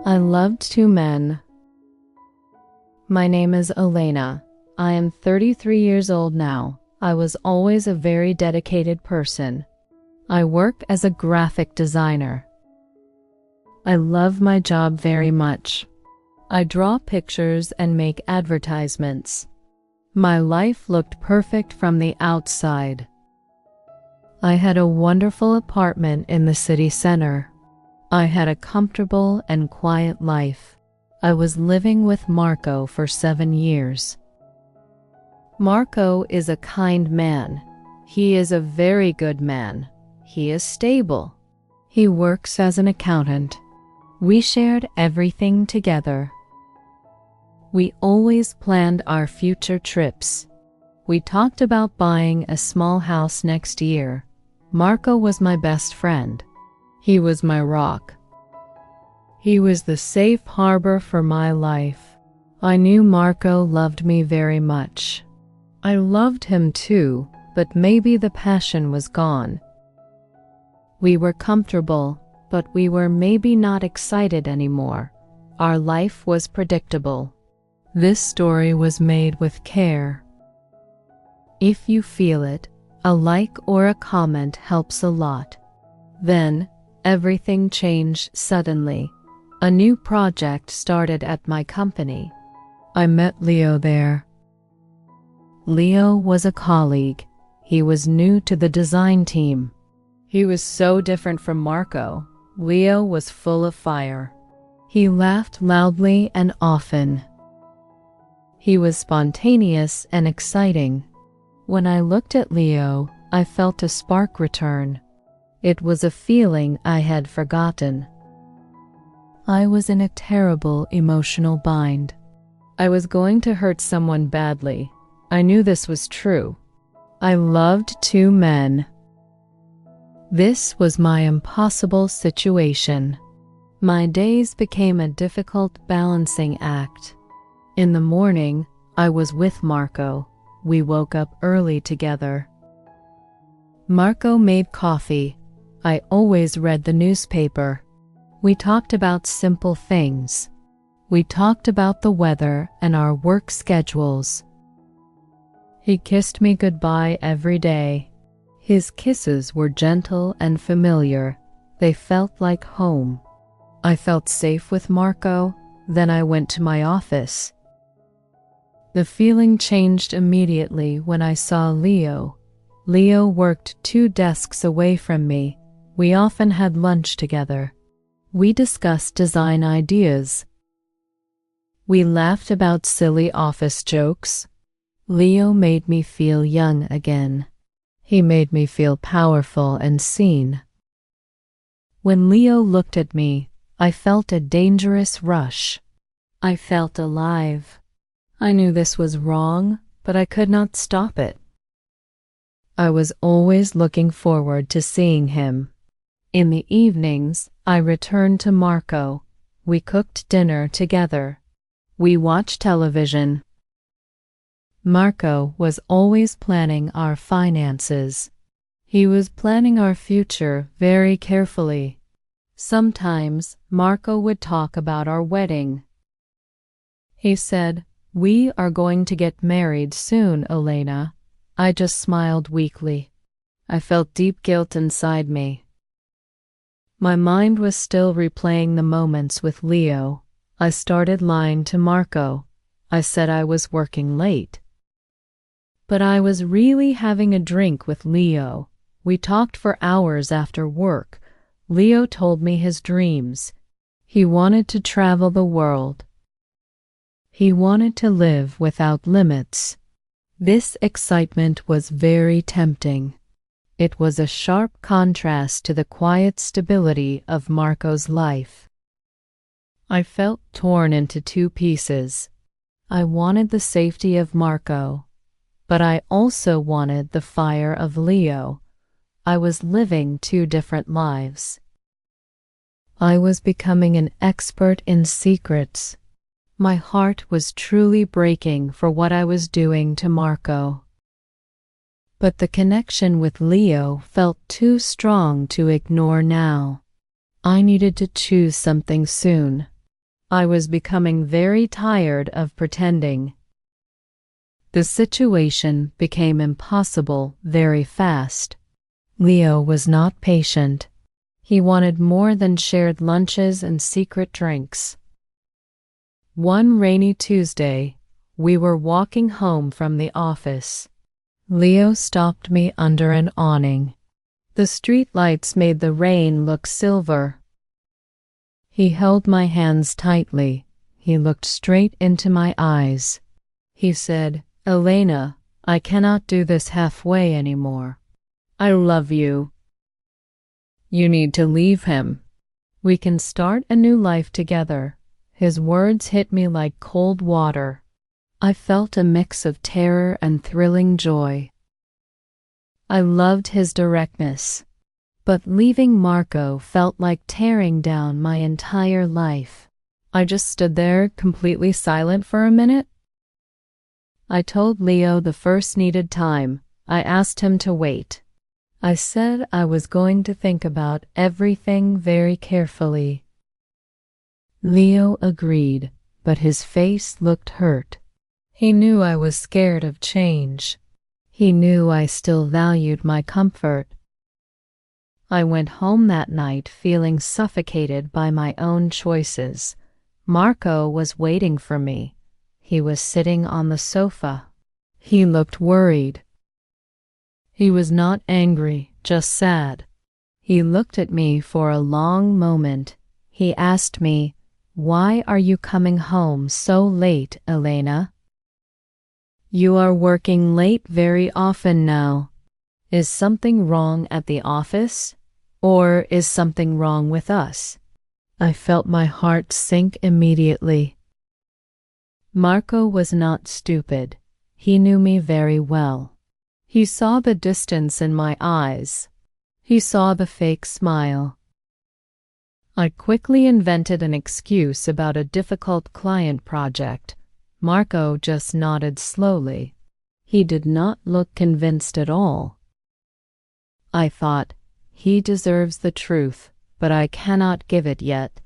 I loved two men. My name is Elena. I am 33 years old now. I was always a very dedicated person. I work as a graphic designer. I love my job very much. I draw pictures and make advertisements. My life looked perfect from the outside. I had a wonderful apartment in the city center. I had a comfortable and quiet life. I was living with Marco for 7 years. Marco is a kind man. He is a very good man. He is stable. He works as an accountant. We shared everything together. We always planned our future trips. We talked about buying a small house next year. Marco was my best friend. He was my rock. He was the safe harbor for my life. I knew Marco loved me very much. I loved him too, but maybe the passion was gone. We were comfortable, but we were maybe not excited anymore. Our life was predictable. This story was made with care. If you feel it, a like or a comment helps a lot. Then, everything changed suddenly. A new project started at my company. I met Leo there. Leo was a colleague. He was new to the design team. He was so different from Marco. Leo was full of fire. He laughed loudly and often. He was spontaneous and exciting. When I looked at Leo, I felt a spark return. It was a feeling I had forgotten. I was in a terrible emotional bind. I was going to hurt someone badly. I knew this was true. I loved two men. This was my impossible situation. My days became a difficult balancing act. In the morning, I was with Marco. We woke up early together. Marco made coffee. I always read the newspaper. We talked about simple things. We talked about the weather and our work schedules. He kissed me goodbye every day. His kisses were gentle and familiar. They felt like home. I felt safe with Marco. Then I went to my office. The feeling changed immediately when I saw Leo. Leo worked 2 desks away from me. We often had lunch together. We discussed design ideas. We laughed about silly office jokes. Leo made me feel young again. He made me feel powerful and seen. When Leo looked at me, I felt a dangerous rush. I felt alive. I knew this was wrong, but I could not stop it. I was always looking forward to seeing him. In the evenings, I returned to Marco. We cooked dinner together. We watched television. Marco was always planning our finances. He was planning our future very carefully. Sometimes Marco would talk about our wedding. He said, "We are going to get married soon, Elena." I just smiled weakly. I felt deep guilt inside me. My mind was still replaying the moments with Leo. I started lying to Marco. I said I was working late. But I was really having a drink with Leo. We talked for hours after work. Leo told me his dreams. He wanted to travel the world. He wanted to live without limits. This excitement was very tempting. It was a sharp contrast to the quiet stability of Marco's life. I felt torn into 2 pieces. I wanted the safety of Marco, but I also wanted the fire of Leo. I was living 2 different lives. I was becoming an expert in secrets. My heart was truly breaking for what I was doing to Marco. But the connection with Leo felt too strong to ignore now. I needed to choose something soon. I was becoming very tired of pretending. The situation became impossible very fast. Leo was not patient. He wanted more than shared lunches and secret drinks. One rainy Tuesday, we were walking home from the office. Leo stopped me under an awning. The street lights made the rain look silver. He held my hands tightly. He looked straight into my eyes. He said, "Elena, I cannot do this halfway anymore. I love you. You need to leave him. We can start a new life together." His words hit me like cold water. I felt a mix of terror and thrilling joy. I loved his directness, but leaving Marco felt like tearing down my entire life. I just stood there completely silent for a minute. I told Leo the first needed time. I asked him to wait. I said I was going to think about everything very carefully. Leo agreed, but his face looked hurt. He knew I was scared of change. He knew I still valued my comfort. I went home that night feeling suffocated by my own choices. Marco was waiting for me. He was sitting on the sofa. He looked worried. He was not angry, just sad. He looked at me for a long moment. He asked me, "Why are you coming home so late, Elena? You are working late very often now. Is something wrong at the office? Or is something wrong with us?" I felt my heart sink immediately. Marco was not stupid. He knew me very well. He saw the distance in my eyes. He saw the fake smile. I quickly invented an excuse about a difficult client project. Marco just nodded slowly. He did not look convinced at all. I thought, he deserves the truth, but I cannot give it yet.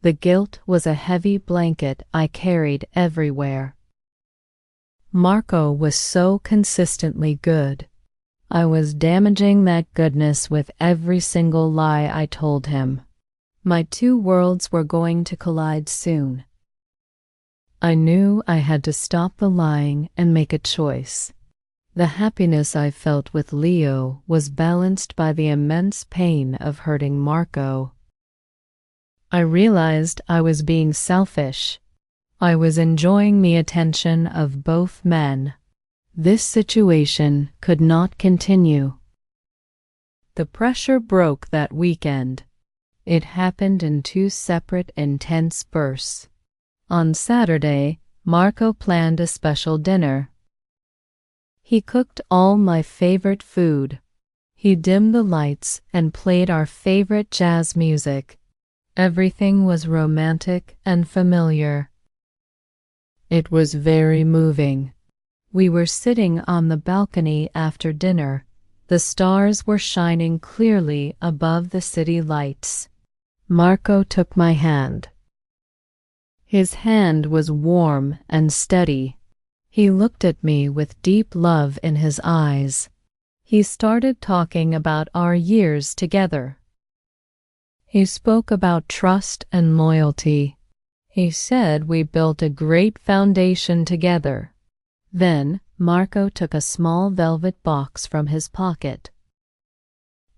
The guilt was a heavy blanket I carried everywhere. Marco was so consistently good. I was damaging that goodness with every single lie I told him. My two worlds were going to collide soon. I knew I had to stop the lying and make a choice. The happiness I felt with Leo was balanced by the immense pain of hurting Marco. I realized I was being selfish. I was enjoying the attention of both men. This situation could not continue. The pressure broke that weekend. It happened in two separate intense bursts. On Saturday, Marco planned a special dinner. He cooked all my favorite food. He dimmed the lights and played our favorite jazz music. Everything was romantic and familiar. It was very moving. We were sitting on the balcony after dinner. The stars were shining clearly above the city lights. Marco took my hand. His hand was warm and steady. He looked at me with deep love in his eyes. He started talking about our years together. He spoke about trust and loyalty. He said we built a great foundation together. Then Marco took a small velvet box from his pocket.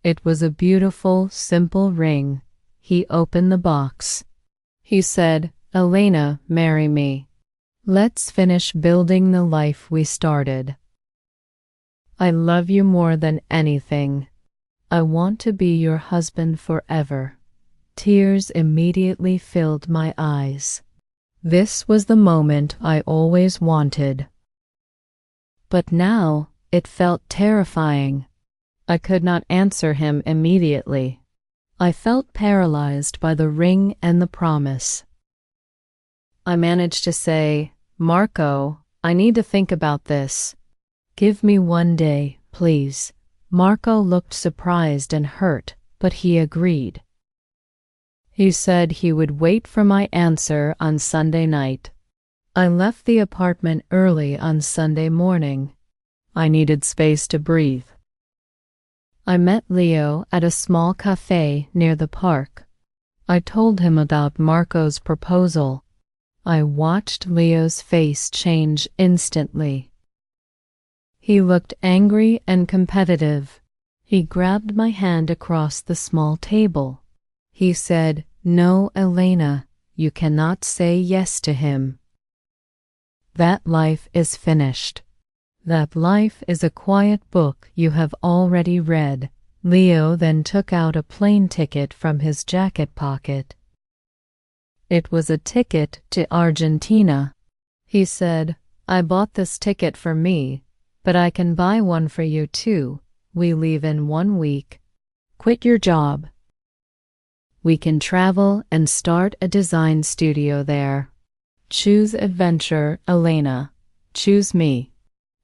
It was a beautiful, simple ring. He opened the box. He said, "Elena, marry me. Let's finish building the life we started. I love you more than anything. I want to be your husband forever." Tears immediately filled my eyes. This was the moment I always wanted. But now it felt terrifying. I could not answer him immediately. I felt paralyzed by the ring and the promise. I managed to say, "Marco, I need to think about this. Give me one day, please." Marco looked surprised and hurt, but he agreed. He said he would wait for my answer on Sunday night. I left the apartment early on Sunday morning. I needed space to breathe. I met Leo at a small cafe near the park. I told him about Marco's proposal. I watched Leo's face change instantly. He looked angry and competitive. He grabbed my hand across the small table. He said, "No, Elena, you cannot say yes to him. That life is finished. That life is a quiet book you have already read." Leo then took out a plane ticket from his jacket pocket. It was a ticket to Argentina. He said, "I bought this ticket for me, but I can buy one for you too. We leave in 1 week. Quit your job. We can travel and start a design studio there. Choose adventure, Elena. Choose me.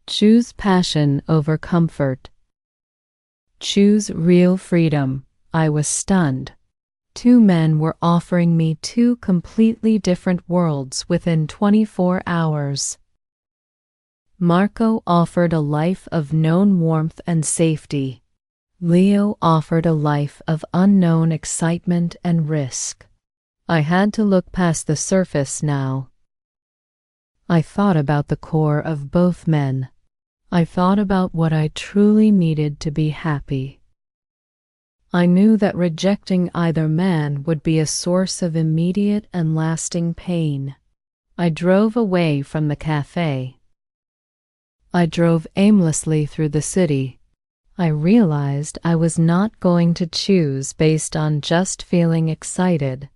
Choose passion over comfort. Choose real freedom." I was stunned. 2 men were offering me 2 completely different worlds within 24 hours. Marco offered a life of known warmth and safety. Leo offered a life of unknown excitement and risk. I had to look past the surface now. I thought about the core of both men. I thought about what I truly needed to be happy. I knew that rejecting either man would be a source of immediate and lasting pain. I drove away from the cafe. I drove aimlessly through the city. I realized I was not going to choose based on just feeling excited.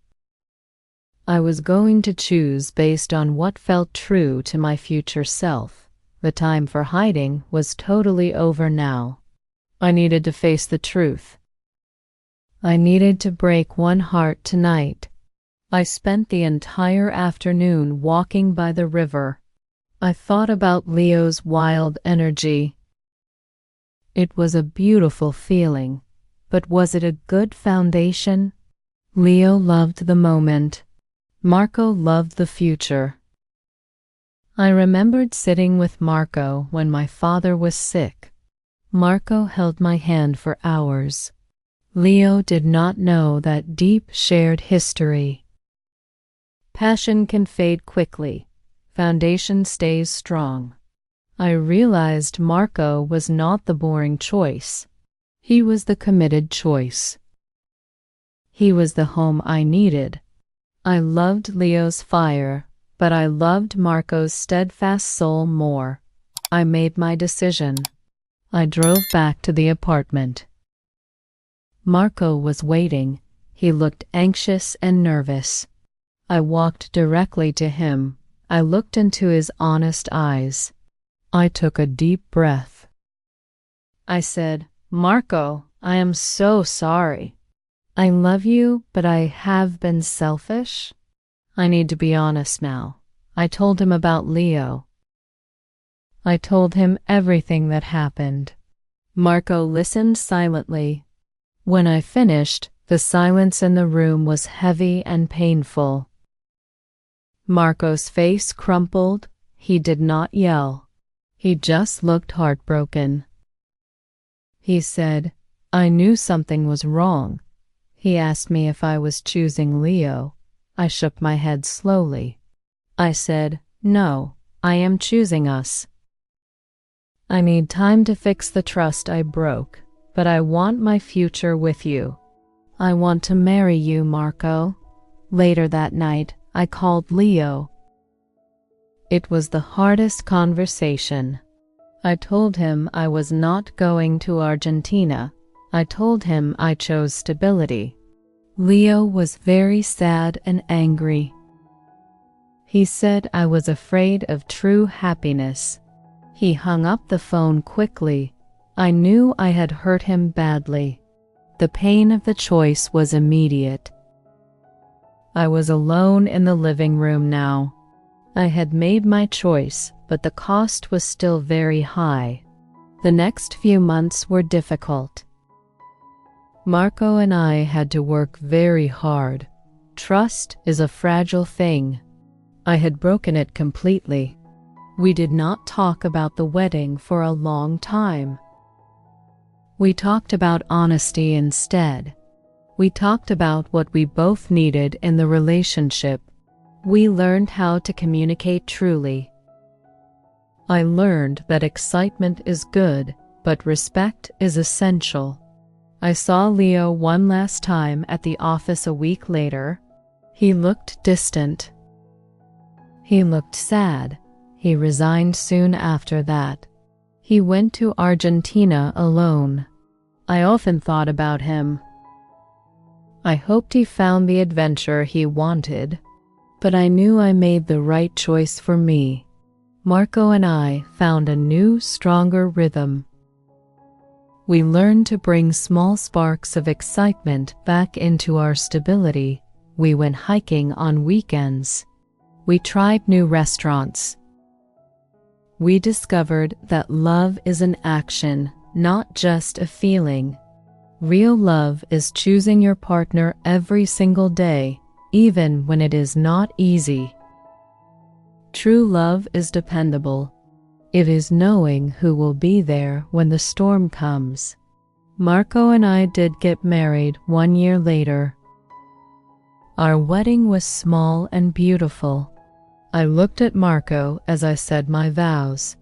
I was going to choose based on what felt true to my future self. The time for hiding was totally over now. I needed to face the truth. I needed to break one heart tonight. I spent the entire afternoon walking by the river. I thought about Leo's wild energy. It was a beautiful feeling, but was it a good foundation? Leo loved the moment. Marco loved the future. I remembered sitting with Marco when my father was sick. Marco held my hand for hours. Leo did not know that deep shared history. Passion can fade quickly. Foundation stays strong. I realized Marco was not the boring choice. He was the committed choice. He was the home I needed. I loved Leo's fire, but I loved Marco's steadfast soul more. I made my decision. I drove back to the apartment. Marco was waiting. He looked anxious and nervous. I walked directly to him. I looked into his honest eyes. I took a deep breath. I said, "Marco, I am so sorry. I love you, but I have been selfish. I need to be honest now." I told him about Leo. I told him everything that happened. Marco listened silently. When I finished, the silence in the room was heavy and painful. Marco's face crumpled. He did not yell. He just looked heartbroken. He said, "I knew something was wrong." He asked me if I was choosing Leo. I shook my head slowly. I said, "No, I am choosing us. I need time to fix the trust I broke, but I want my future with you. I want to marry you, Marco." Later that night, I called Leo. It was the hardest conversation. I told him I was not going to Argentina. I told him I chose stability. Leo was very sad and angry. He said I was afraid of true happiness. He hung up the phone quickly. I knew I had hurt him badly. The pain of the choice was immediate. I was alone in the living room now. I had made my choice, but the cost was still very high. The next few months were difficult. Marco and I had to work very hard. Trust is a fragile thing. I had broken it completely. We did not talk about the wedding for a long time. We talked about honesty instead. We talked about what we both needed in the relationship. We learned how to communicate truly. I learned that excitement is good, but respect is essential. I saw Leo one last time at the office a week later. He looked distant. He looked sad. He resigned soon after that. He went to Argentina alone. I often thought about him. I hoped he found the adventure he wanted, but I knew I made the right choice for me. Marco and I found a new, stronger rhythm. We learned to bring small sparks of excitement back into our stability. We went hiking on weekends. We tried new restaurants. We discovered that love is an action, not just a feeling. Real love is choosing your partner every single day, even when it is not easy. True love is dependable. It is knowing who will be there when the storm comes. Marco and I did get married 1 year later. Our wedding was small and beautiful. I looked at Marco as I said my vows.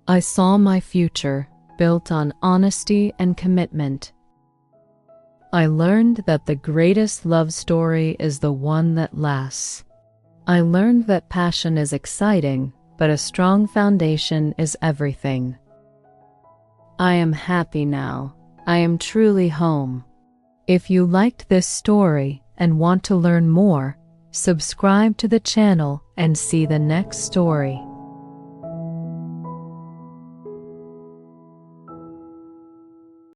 I saw my future built on honesty and commitment. I learned that the greatest love story is the one that lasts. I learned that passion is exciting, but a strong foundation is everything. I am happy now. I am truly home. If you liked this story and want to learn more, subscribe to the channel and see the next story.